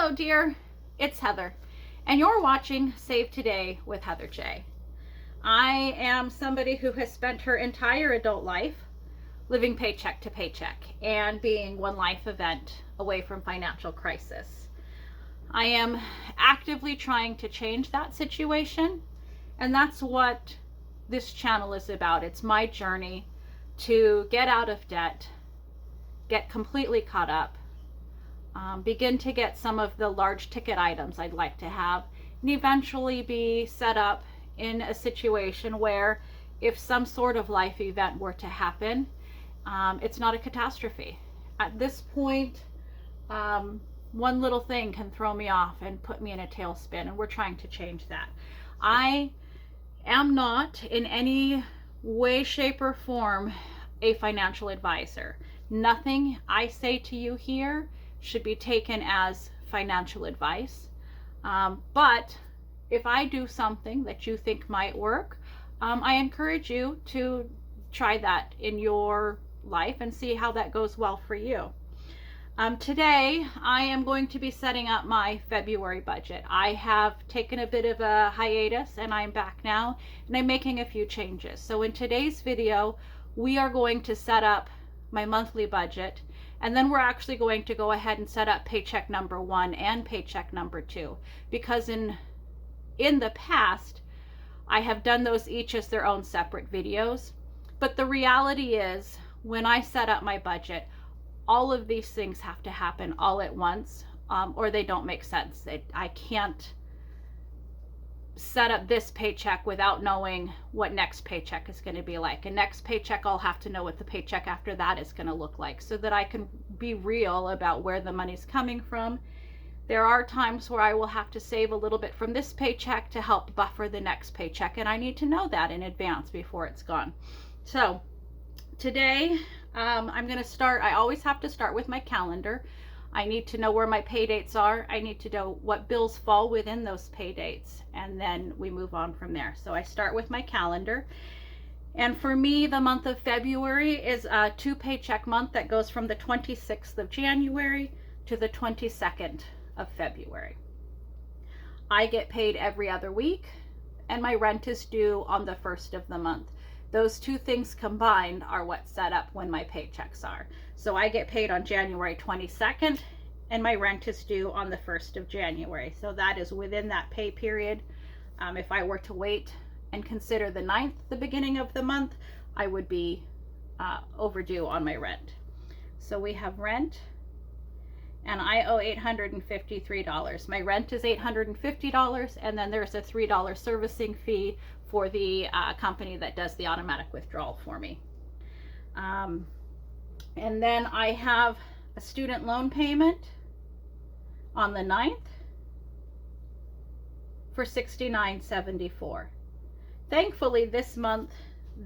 Hello dear, it's Heather, and you're watching Save Today with Heather J. I am somebody who has spent her entire adult life living paycheck to paycheck and being one life event away from financial crisis. I am actively trying to change that situation, and that's what this channel is about. It's my journey to get out of debt, get completely caught up, begin to get some of the large ticket items I'd like to have, and eventually be set up in a situation where if some sort of life event were to happen, it's not a catastrophe. At this point, one little thing can throw me off and put me in a tailspin, and we're trying to change that. I am not in any way, shape, or form a financial advisor. Nothing I say to you here should be taken as financial advice. But if I do something that you think might work, I encourage you to try that in your life and see how that goes well for you. Today, I am going to be setting up my February budget. I have taken a bit of a hiatus and I'm back now, and I'm making a few changes. So in today's video, we are going to set up my monthly budget, and then we're actually going to go ahead and set up paycheck number 1 and paycheck number 2, because in the past I have done those each as their own separate videos. But the reality is, when I set up my budget, all of these things have to happen all at once, or they don't make sense. I can't set up this paycheck without knowing what next paycheck is going to be like. And next paycheck, I'll have to know what the paycheck after that is going to look like, so that I can be real about where the money's coming from. There are times where I will have to save a little bit from this paycheck to help buffer the next paycheck, and I need to know that in advance before it's gone. So today, I'm going to start. I always have to start with my calendar. I need to know where my pay dates are. I need to know what bills fall within those pay dates, and then we move on from there. So I start with my calendar. And for me, the month of February is a 2 paycheck month that goes from the 26th of January to the 22nd of February. I get paid every other week, and my rent is due on the 1st of the month. Those two things combined are what set up when my paychecks are. So I get paid on January 22nd, and my rent is due on the 1st of January. So that is within that pay period. If I were to wait and consider the 9th, the beginning of the month, I would be overdue on my rent. So we have rent, and I owe $853. My rent is $850, and then there's a $3 servicing fee for the company that does the automatic withdrawal for me. And then I have a student loan payment on the 9th for $69.74. Thankfully, this month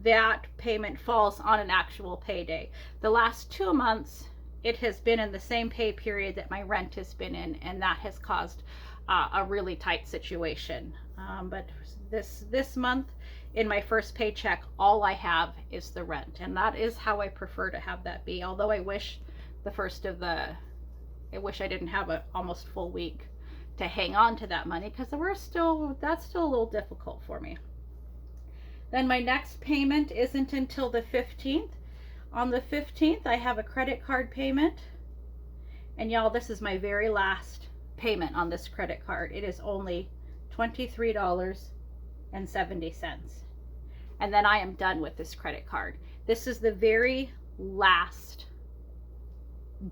that payment falls on an actual payday. The last 2 months, it has been in the same pay period that my rent has been in, and that has caused a really tight situation. But this month, in my first paycheck, all I have is the rent, and that is how I prefer to have that be. Although I wish I didn't have an almost full week to hang on to that money, because that's still a little difficult for me. Then my next payment isn't until the 15th. On the 15th, I have a credit card payment, and y'all, this is my very last payment on this credit card. It is only $23.70, and then I am done with this credit card. This is the very last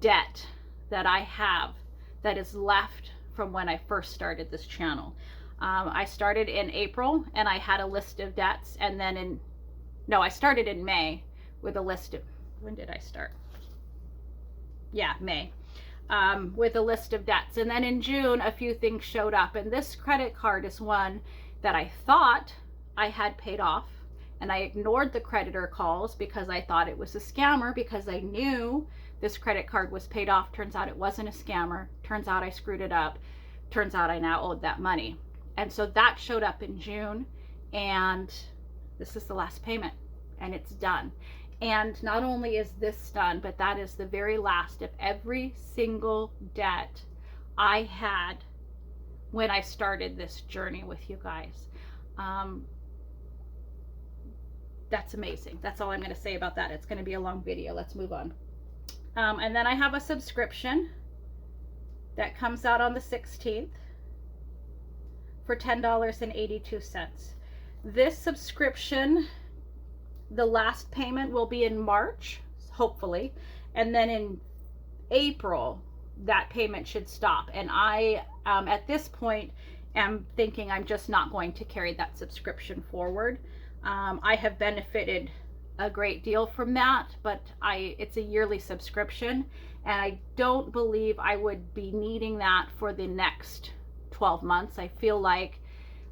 debt that I have that is left from when I first started this channel. I started in April, and I had a list of debts, and then I started in May with a list of, when did I start? Yeah, May. With a list of debts, and then in June a few things showed up, and this credit card is one that I thought I had paid off, and I ignored the creditor calls because I thought it was a scammer, because I knew this credit card was paid off. Turns out it wasn't a scammer. Turns out I screwed it up. Turns out I now owed that money. And so that showed up in June, and this is the last payment, and it's done. And not only is this done, but that is the very last of every single debt I had when I started this journey with you guys. That's amazing. That's all I'm going to say about that. It's going to be a long video. Let's move on. And then I have a subscription that comes out on the 16th for $10.82. This subscription, the last payment will be in March, hopefully, and then in April that payment should stop. And I at this point am thinking I'm just not going to carry that subscription forward. I have benefited a great deal from that, but it's a yearly subscription, and I don't believe I would be needing that for the next 12 months. I feel like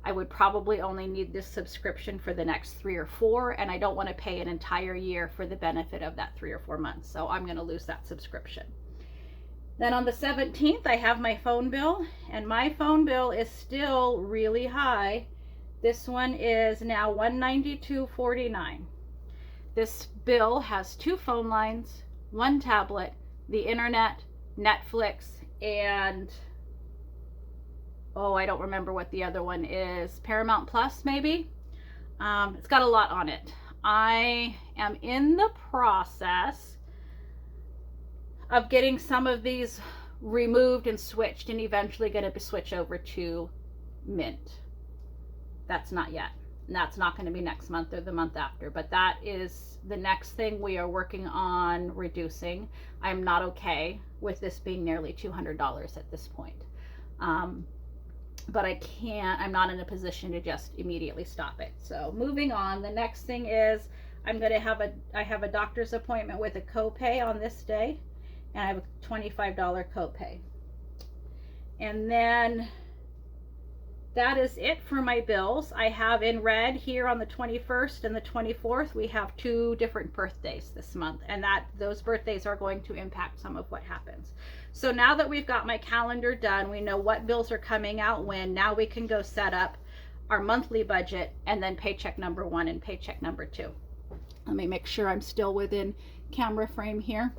I would probably only need this subscription for the next 3 or 4, and I don't want to pay an entire year for the benefit of that 3 or 4 months. So I'm going to lose that subscription. Then on the 17th, I have my phone bill, and my phone bill is still really high. This one is now $192.49. This bill has 2 phone lines, 1 tablet, the internet, Netflix, and I don't remember what the other one is. Paramount Plus, maybe? It's got a lot on it. I am in the process of getting some of these removed and switched, and eventually going to switch over to Mint. That's not yet. And that's not going to be next month or the month after, but that is the next thing we are working on reducing. I'm not okay with this being nearly $200 at this point. But I'm not in a position to just immediately stop it. So moving on, the next thing is I have a doctor's appointment with a copay on this day, and I have a $25 copay. And then that is it for my bills. I have in red here on the 21st and the 24th, we have 2 different birthdays this month, and those birthdays are going to impact some of what happens. So now that we've got my calendar done, we know what bills are coming out when. Now we can go set up our monthly budget and then paycheck number 1 and paycheck number 2. Let me make sure I'm still within camera frame here.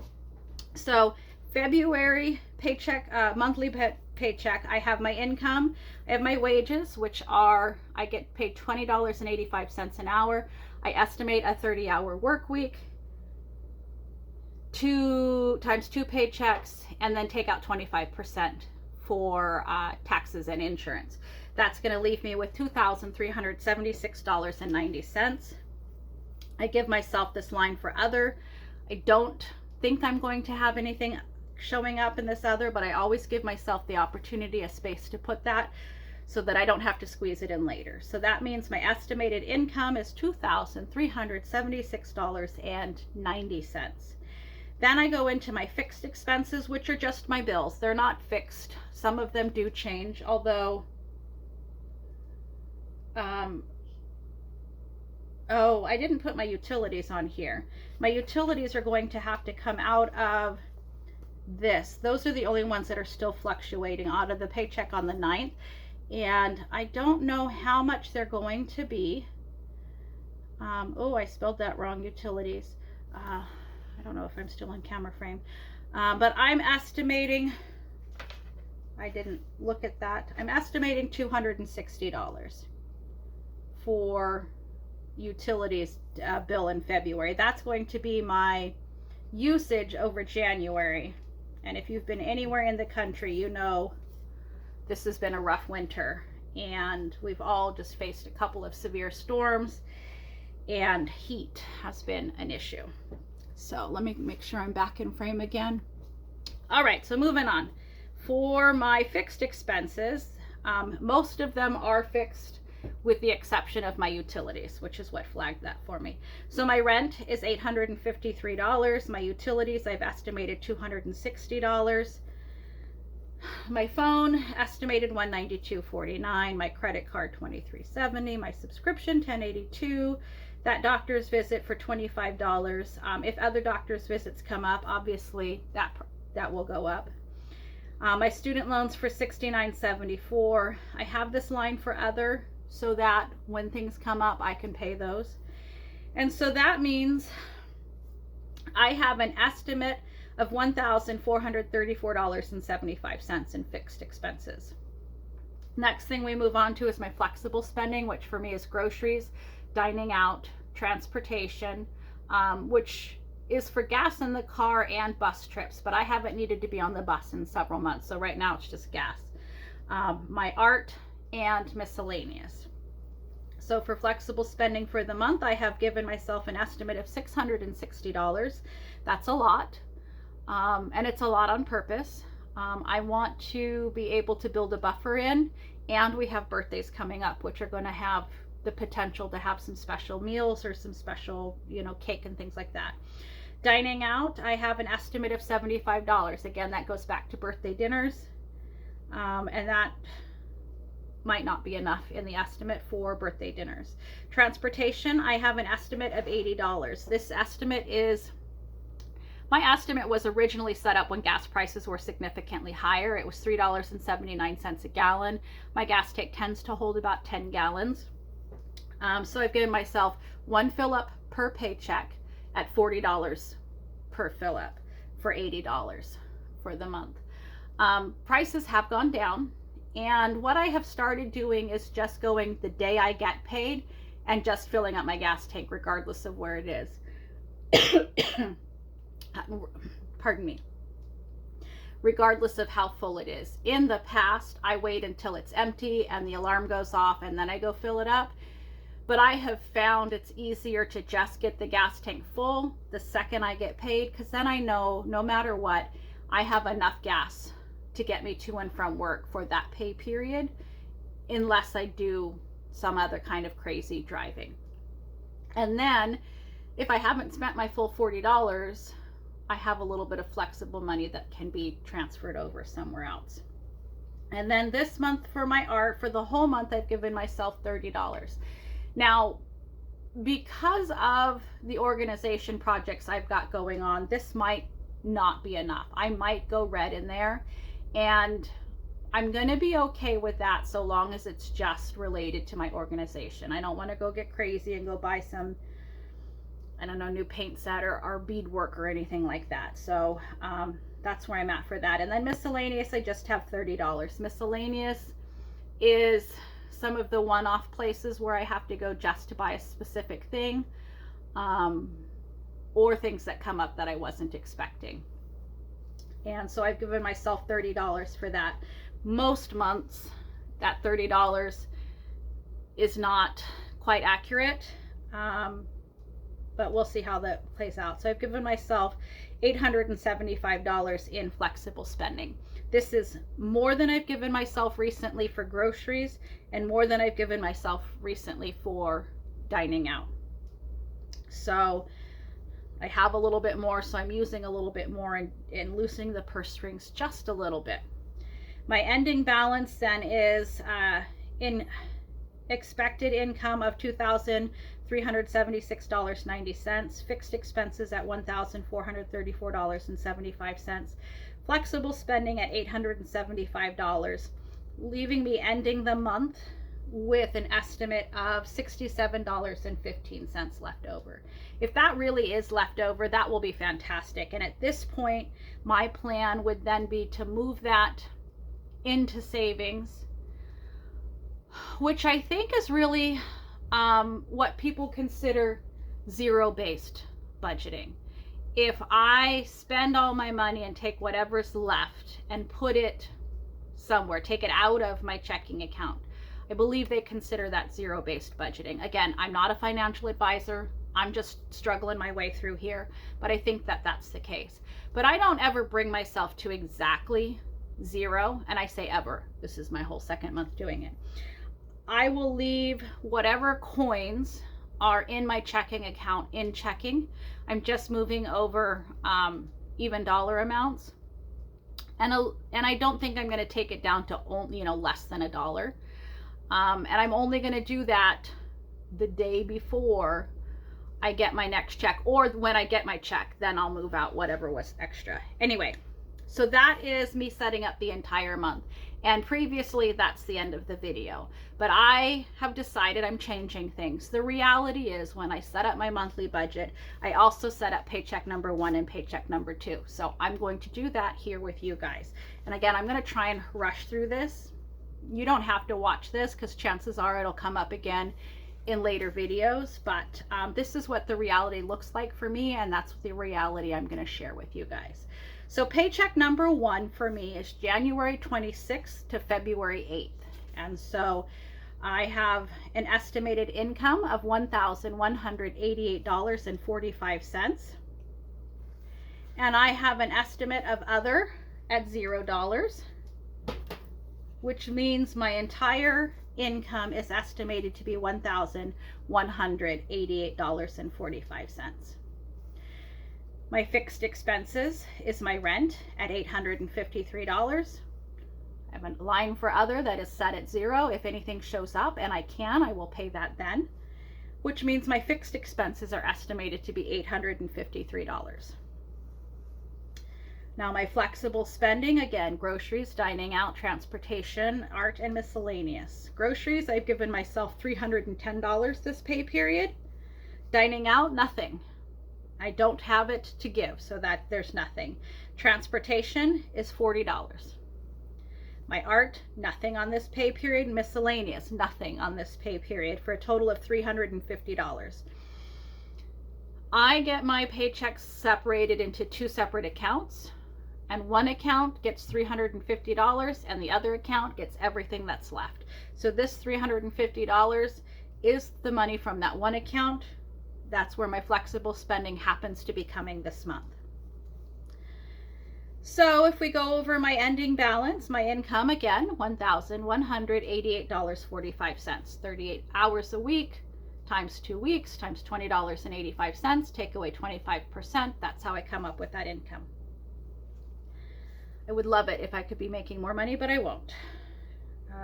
So February paycheck, monthly paycheck, I have my income, I have my wages, which are, I get paid $20.85 an hour. I estimate a 30-hour work week, 2 times 2 paychecks, and then take out 25% for taxes and insurance. That's going to leave me with $2,376.90. I give myself this line for other. I don't think I'm going to have anything showing up in this other, but I always give myself the opportunity, a space to put that so that I don't have to squeeze it in later. So that means my estimated income is $2,376.90. Then I go into my fixed expenses, which are just my bills. They're not fixed. Some of them do change, although I didn't put my utilities on here. My utilities are going to have to come out of this. Those are the only ones that are still fluctuating out of the paycheck on the 9th. And I don't know how much they're going to be. I spelled that wrong, utilities. I don't know if I'm still in camera frame. But I'm estimating, I didn't look at that. I'm estimating $260 for utilities bill in February. That's going to be my usage over January. And if you've been anywhere in the country, you know this has been a rough winter, and we've all just faced a couple of severe storms, and heat has been an issue. So let me make sure I'm back in frame again. All right, so moving on. For my fixed expenses, most of them are fixed with the exception of my utilities, which is what flagged that for me. So my rent is $853. My utilities, I've estimated $260. My phone, estimated $192.49. My credit card, $23.70. My subscription, $10.82. That doctor's visit for $25. If other doctor's visits come up, obviously that will go up. My student loans for $69.74. I have this line for other, so that when things come up, I can pay those. And so that means I have an estimate of $1,434.75 in fixed expenses. Next thing we move on to is my flexible spending, which for me is groceries, dining out, transportation, which is for gas in the car and bus trips, but I haven't needed to be on the bus in several months, so right now it's just gas. My art and miscellaneous. So for flexible spending for the month, I have given myself an estimate of $660. That's a lot, and it's a lot on purpose. I want to be able to build a buffer in, and we have birthdays coming up, which are going to have the potential to have some special meals or some special, cake and things like that. Dining out, I have an estimate of $75. Again, that goes back to birthday dinners, and that might not be enough in the estimate for birthday dinners. Transportation, I have an estimate of $80. My estimate was originally set up when gas prices were significantly higher. It was $3.79 a gallon. My gas tank tends to hold about 10 gallons. So I've given myself one fill up per paycheck at $40 per fill up for $80 for the month. Prices have gone down. And what I have started doing is just going the day I get paid and just filling up my gas tank regardless of where it is. Pardon me. Regardless of how full it is. In the past, I wait until it's empty and the alarm goes off and then I go fill it up. But I have found it's easier to just get the gas tank full the second I get paid, because then I know no matter what, I have enough gas to get me to and from work for that pay period, unless I do some other kind of crazy driving. And then if I haven't spent my full $40, I have a little bit of flexible money that can be transferred over somewhere else. And then this month for my art, for the whole month, I've given myself $30. Now, because of the organization projects I've got going on, this might not be enough. I might go red in there, and I'm going to be okay with that so long as it's just related to my organization. I don't want to go get crazy and go buy some, I don't know, new paint set or beadwork or anything like that. So that's where I'm at for that. And then miscellaneous, I just have $30. Miscellaneous is some of the one-off places where I have to go just to buy a specific thing, or things that come up that I wasn't expecting. And so I've given myself $30 for that. Most months, that $30 is not quite accurate, but we'll see how that plays out. So I've given myself $875 in flexible spending. This is more than I've given myself recently for groceries and more than I've given myself recently for dining out. So I have a little bit more, so I'm using a little bit more and loosening the purse strings just a little bit. My ending balance then is in expected income of $2,376.90, fixed expenses at $1,434.75, flexible spending at $875, leaving me ending the month with an estimate of $67.15 left over. If that really is left over, that will be fantastic. And at this point, my plan would then be to move that into savings, which I think is really what people consider zero-based budgeting. If I spend all my money and take whatever's left and put it somewhere, take it out of my checking account, I believe they consider that zero-based budgeting. Again, I'm not a financial advisor. I'm just struggling my way through here, but I think that that's the case. But I don't ever bring myself to exactly zero, and I say ever. This is my whole second month doing it. I will leave whatever coins are in my checking account in checking. I'm just moving over even dollar amounts, and I don't think I'm going to take it down to only, less than $1. And I'm only going to do that the day before I get my next check, or when I get my check, then I'll move out whatever was extra. Anyway, so that is me setting up the entire month. And previously, that's the end of the video. But I have decided I'm changing things. The reality is, when I set up my monthly budget, I also set up paycheck number 1 and paycheck number 2. So I'm going to do that here with you guys. And again, I'm going to try and rush through this. You don't have to watch this because chances are it'll come up again in later videos. But this is what the reality looks like for me, and that's the reality I'm going to share with you guys. So paycheck number 1 for me is January 26th to February 8th. And so I have an estimated income of $1,188.45. And I have an estimate of other at $0, which means my entire income is estimated to be $1,188.45. My fixed expenses is my rent at $853. I have a line for other that is set at 0. If anything shows up and I will pay that then, which means my fixed expenses are estimated to be $853. Now my flexible spending, again, groceries, dining out, transportation, art, and miscellaneous. Groceries, I've given myself $310 this pay period. Dining out, nothing. I don't have it to give, so that there's nothing. Transportation is $40. My art, nothing on this pay period. Miscellaneous, nothing on this pay period, for a total of $350. I get my paychecks separated into 2 separate accounts, and one account gets $350 and the other account gets everything that's left. So this $350 is the money from that one account. That's where my flexible spending happens to be coming this month. So if we go over my ending balance, my income, again, $1,188.45. 38 hours a week times 2 weeks times $20.85. Take away 25%. That's how I come up with that income. I would love it if I could be making more money, but I won't.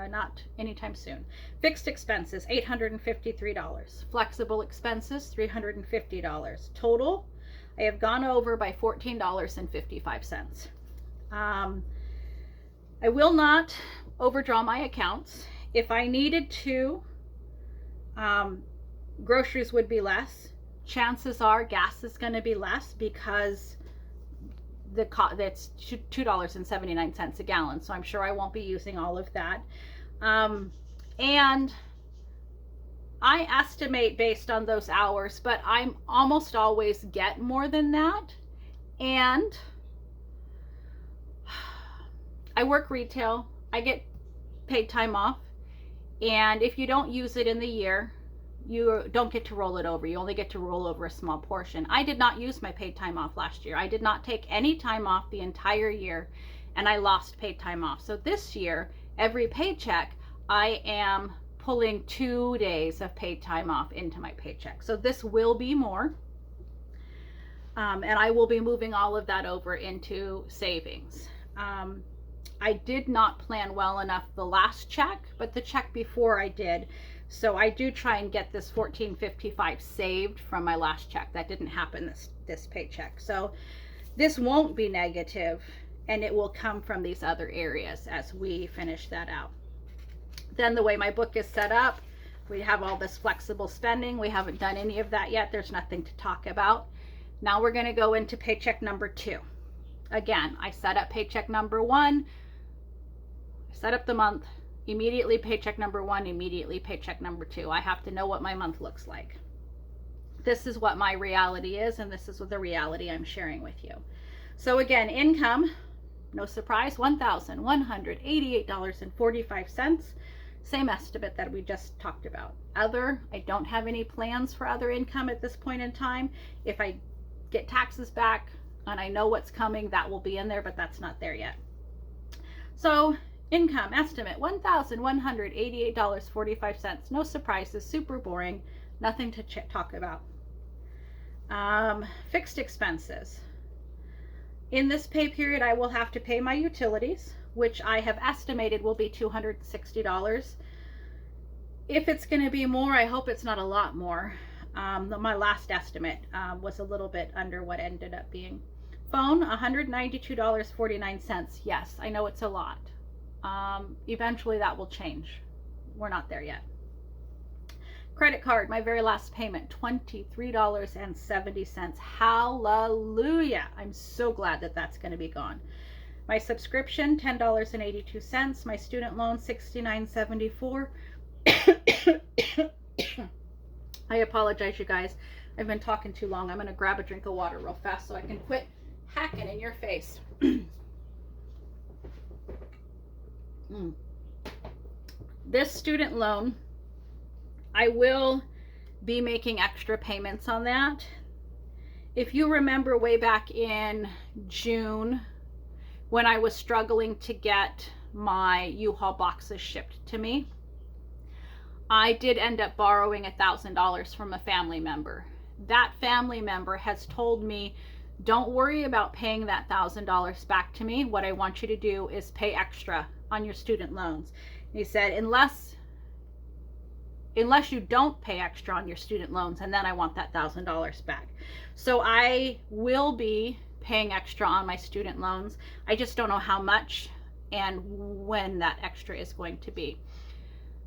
Not anytime soon. Fixed expenses, $853. Flexible expenses, $350. Total, I have gone over by $14.55. I will not overdraw my accounts. If I needed to, groceries would be less. Chances are gas is going to be less because that's $2.79 a gallon. So I'm sure I won't be using all of that. And I estimate based on those hours, but I'm almost always get more than that. And I work retail. I get paid time off. And if you don't use it in the year, you don't get to roll it over. You only get to roll over a small portion. I did not use my paid time off last year. I did not take any time off the entire year, and I lost paid time off. So this year, every paycheck, I am pulling 2 days of paid time off into my paycheck. So this will be more. And I will be moving all of that over into savings. I did not plan well enough the last check, but the check before I did. So I do try and get this $14.55 saved from my last check. That didn't happen this paycheck. So this won't be negative, and it will come from these other areas as we finish that out. Then the way my book is set up, we have all this flexible spending. We haven't done any of that yet. There's nothing to talk about. Now we're going to go into paycheck number 2. Again, I set up paycheck number 1. I set up the month. Immediately paycheck number 1, immediately paycheck number 2. I have to know what my month looks like. This is what my reality is, and this is what the reality I'm sharing with you. So again, income, no surprise, $1,188.45. Same estimate that we just talked about. Other, I don't have any plans for other income at this point in time. If I get taxes back and I know what's coming, that will be in there, but that's not there yet. So income estimate, $1,188.45. No surprises, super boring, nothing to talk about. Fixed expenses. In this pay period, I will have to pay my utilities, which I have estimated will be $260. If it's going to be more, I hope it's not a lot more. My last estimate was a little bit under what ended up being. Phone, $192.49. Yes, I know it's a lot. Eventually that will change. We're not there yet. Credit card, my very last payment, $23.70. Hallelujah. I'm so glad that that's going to be gone. My subscription, $10.82. My student loan, $69.74. I apologize, you guys. I've been talking too long. I'm going to grab a drink of water real fast so I can quit hacking in your face. This student loan, I will be making extra payments on that. If you remember way back in June when I was struggling to get my U-Haul boxes shipped to me, I did end up borrowing $1,000 from a family member. That family member has told me, don't worry about paying that $1,000 back to me. What I want you to do is pay extra on your student loans. And he said, unless you don't pay extra on your student loans, and then I want that $1,000 back. So I will be paying extra on my student loans. I just don't know how much and when that extra is going to be.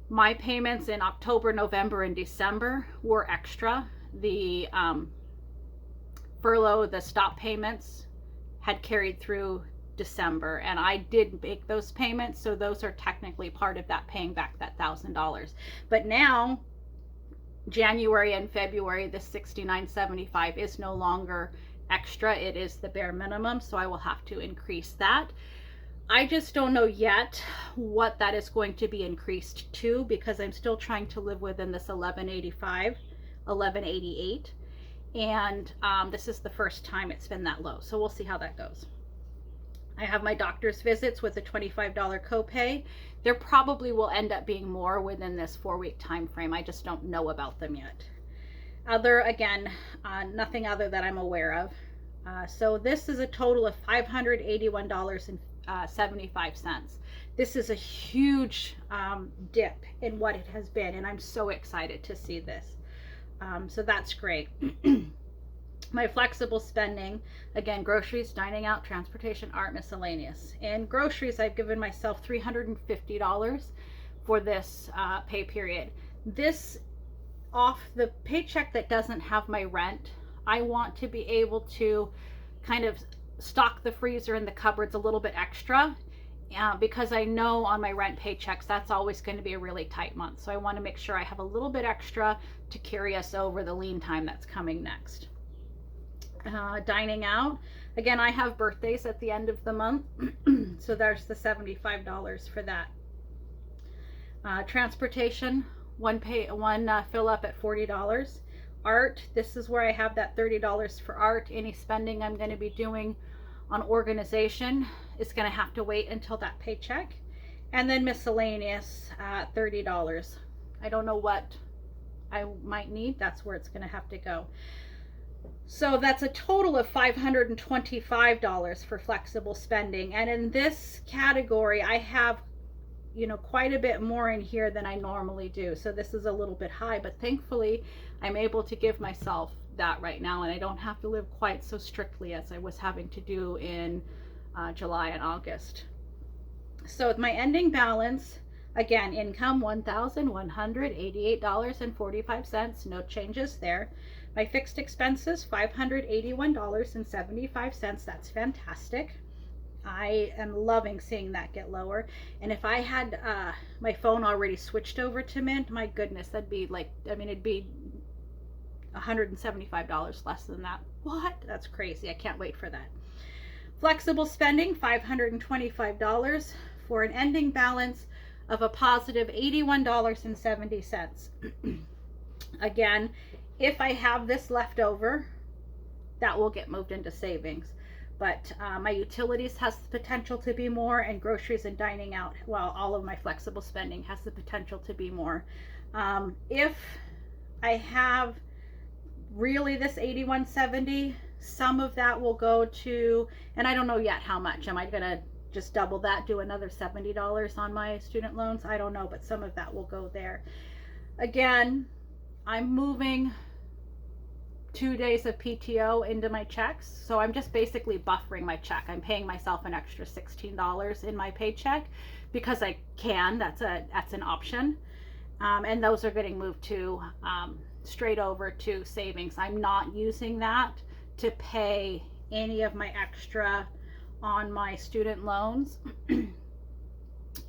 My payments in October, November, and December were extra. The furlough, the stop payments had carried through December, and I did make those payments, so those are technically part of that, paying back that $1,000. But now, January and February, the $69.75 is no longer extra. It is the bare minimum, so I will have to increase that. I just don't know yet what that is going to be increased to, because I'm still trying to live within this $1,185, $1,188, and this is the first time it's been that low, so we'll see how that goes. I have my doctor's visits with a $25 copay. There probably will end up being more within this 4-week time frame. I just don't know about them yet. Nothing other that I'm aware of. So this is a total of $581.75. This is a huge dip in what it has been, and I'm so excited to see this. So that's great. My flexible spending, again, groceries, dining out, transportation, art, miscellaneous. In groceries, I've given myself $350 for this pay period. This off the paycheck that doesn't have my rent, I want to be able to kind of stock the freezer and the cupboards a little bit extra, because I know on my rent paychecks that's always going to be a really tight month. So I want to make sure I have a little bit extra to carry us over the lean time that's coming next. Dining out, again, I have birthdays at the end of the month, so there's the $75 for that. Transportation, one fill up at $40. Art, this is where I have that $30 for art. Any spending I'm going to be doing on organization is going to have to wait until that paycheck. And then miscellaneous, $30. I don't know what I might need. That's where it's going to have to go. So that's a total of $525 for flexible spending. And in this category, I have, quite a bit more in here than I normally do. So this is a little bit high, but thankfully I'm able to give myself that right now, and I don't have to live quite so strictly as I was having to do in July and August. So my ending balance, again, income $1,188.45, no changes there. My fixed expenses, $581.75. That's fantastic. I am loving seeing that get lower. And if I had my phone already switched over to Mint, my goodness, that'd be it'd be $175 less than that. What? That's crazy. I can't wait for that. Flexible spending, $525 for an ending balance of a positive $81.70. Again, if I have this left over, that will get moved into savings. But my utilities has the potential to be more, and groceries and dining out, well, all of my flexible spending has the potential to be more. If I have really this $81.70, some of that will go to, and I don't know yet how much. Am I going to just double that, do another $70 on my student loans? I don't know, but some of that will go there. Again, I'm moving 2 days of PTO into my checks. So I'm just basically buffering my check. I'm paying myself an extra $16 in my paycheck because I can. That's an option. And those are getting moved to straight over to savings. I'm not using that to pay any of my extra on my student loans.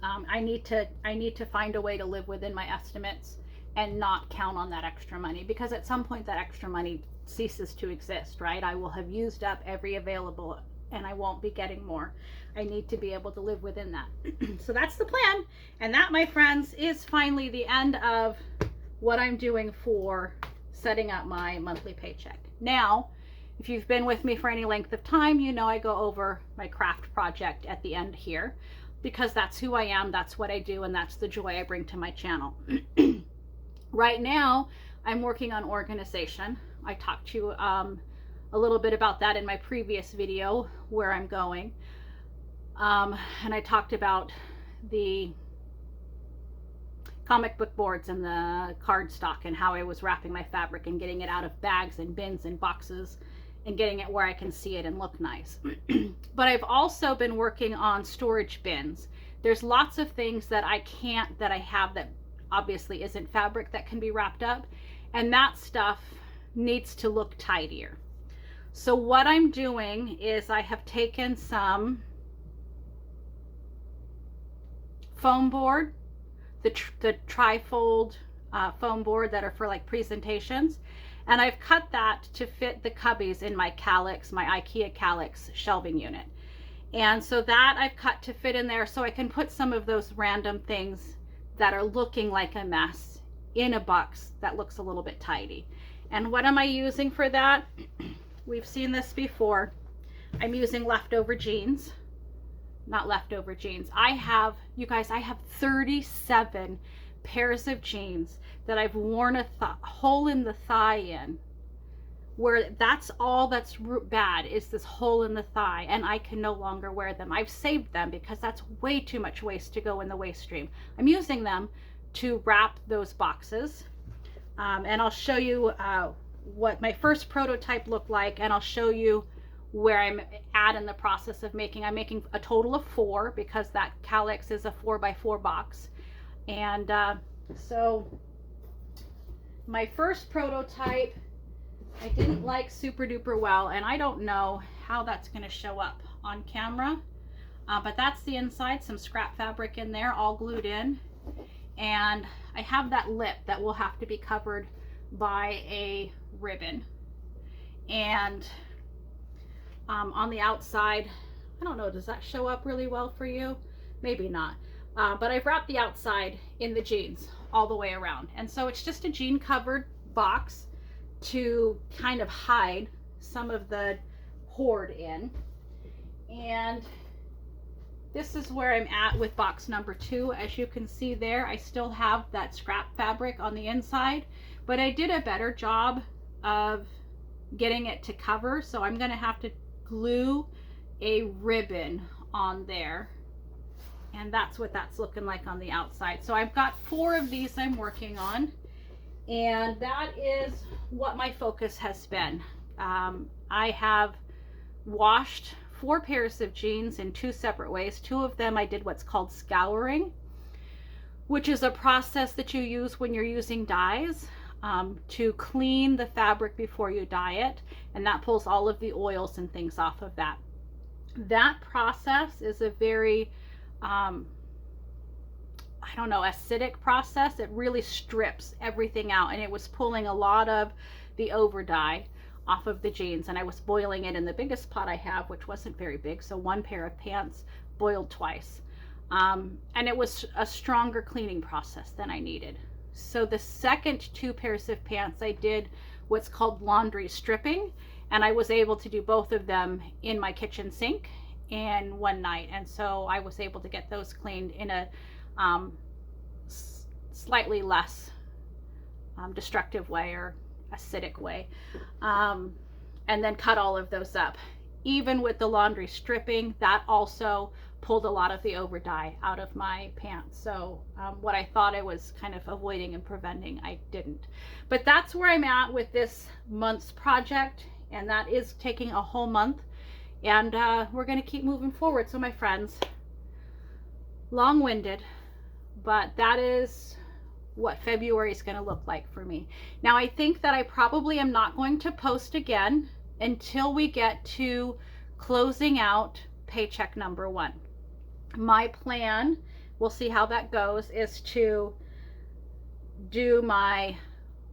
I need to find a way to live within my estimates and not count on that extra money, because at some point that extra money ceases to exist, right? I will have used up every available and I won't be getting more. I need to be able to live within that. So that's the plan. And that, my friends, is finally the end of what I'm doing for setting up my monthly paycheck. Now, if you've been with me for any length of time, you know I go over my craft project at the end here, because that's who I am, that's what I do, and that's the joy I bring to my channel. Right now, I'm working on organization. I talked to you a little bit about that in my previous video, where I'm going. And I talked about the comic book boards and the cardstock and how I was wrapping my fabric and getting it out of bags and bins and boxes and getting it where I can see it and look nice. But I've also been working on storage bins. There's lots of things that I have that obviously isn't fabric that can be wrapped up, and that stuff needs to look tidier. So what I'm doing is I have taken some foam board, the trifold foam board that are for like presentations, and I've cut that to fit the cubbies in my Calyx, my IKEA Calyx shelving unit. And so that I've cut to fit in there so I can put some of those random things that are looking like a mess in a box that looks a little bit tidy. And what am I using for that? We've seen this before. I'm using leftover jeans. Not leftover jeans. You guys, I have 37 pairs of jeans that I've worn a hole in the thigh in, where that's all that's bad, is this hole in the thigh, and I can no longer wear them. I've saved them because that's way too much waste to go in the waste stream. I'm using them to wrap those boxes, and I'll show you what my first prototype looked like, and I'll show you where I'm at in the process of making. I'm making a total of 4 because that Calyx is a 4x4 box. And so my first prototype I didn't like super duper well, and I don't know how that's going to show up on camera, but that's the inside, some scrap fabric in there all glued in, and I have that lip that will have to be covered by a ribbon. And on the outside, I don't know, does that show up really well for you? Maybe not. But I've wrapped the outside in the jeans all the way around. And so it's just a jean covered box to kind of hide some of the hoard in. And this is where I'm at with box number 2. As you can see there, I still have that scrap fabric on the inside, but I did a better job of getting it to cover. So I'm going to have to glue a ribbon on there, and that's what that's looking like on the outside. So I've got 4 of these I'm working on, and that is what my focus has been. I have washed 4 pairs of jeans in 2 separate ways. 2 of them I did what's called scouring, which is a process that you use when you're using dyes to clean the fabric before you dye it, and that pulls all of the oils and things off of that. That process is a very I don't know, acidic process. It really strips everything out, and it was pulling a lot of the over dye off of the jeans, and I was boiling it in the biggest pot I have, which wasn't very big, so 1 pair of pants boiled twice, and it was a stronger cleaning process than I needed. So the second 2 pairs of pants, I did what's called laundry stripping, and I was able to do both of them in my kitchen sink in one night. And so I was able to get those cleaned in a slightly less destructive way or acidic way, and then cut all of those up. Even with the laundry stripping, that also pulled a lot of the over dye out of my pants. So what I thought I was kind of avoiding and preventing, I didn't. But that's where I'm at with this month's project, and that is taking a whole month, and we're going to keep moving forward. So my friends, long-winded, but that is what February is going to look like for me. Now I think that I probably am not going to post again until we get to closing out paycheck number 1. My plan, we'll see how that goes, is to do my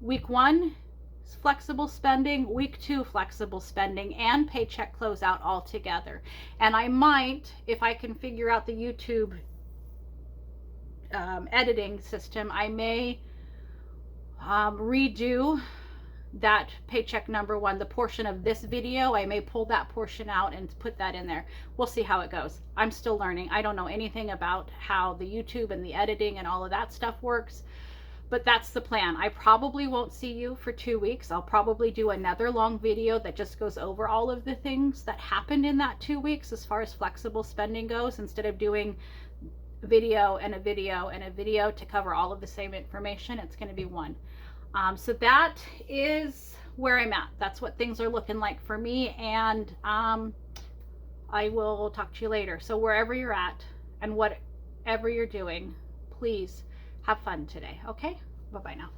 week 1 flexible spending, week 2 flexible spending, and paycheck closeout all together. And I might, if I can figure out the YouTube editing system, I may redo that paycheck number 1, the portion of this video. I may pull that portion out and put that in there. We'll see how it goes. I'm still learning. I don't know anything about how the YouTube and the editing and all of that stuff works, but that's the plan. I probably won't see you for 2 weeks. I'll probably do another long video that just goes over all of the things that happened in that 2 weeks as far as flexible spending goes, instead of doing a video and a video and a video to cover all of the same information. It's going to be one. So that is where I'm at. That's what things are looking like for me, and I will talk to you later. So wherever you're at and whatever you're doing, please have fun today, okay? Bye-bye now.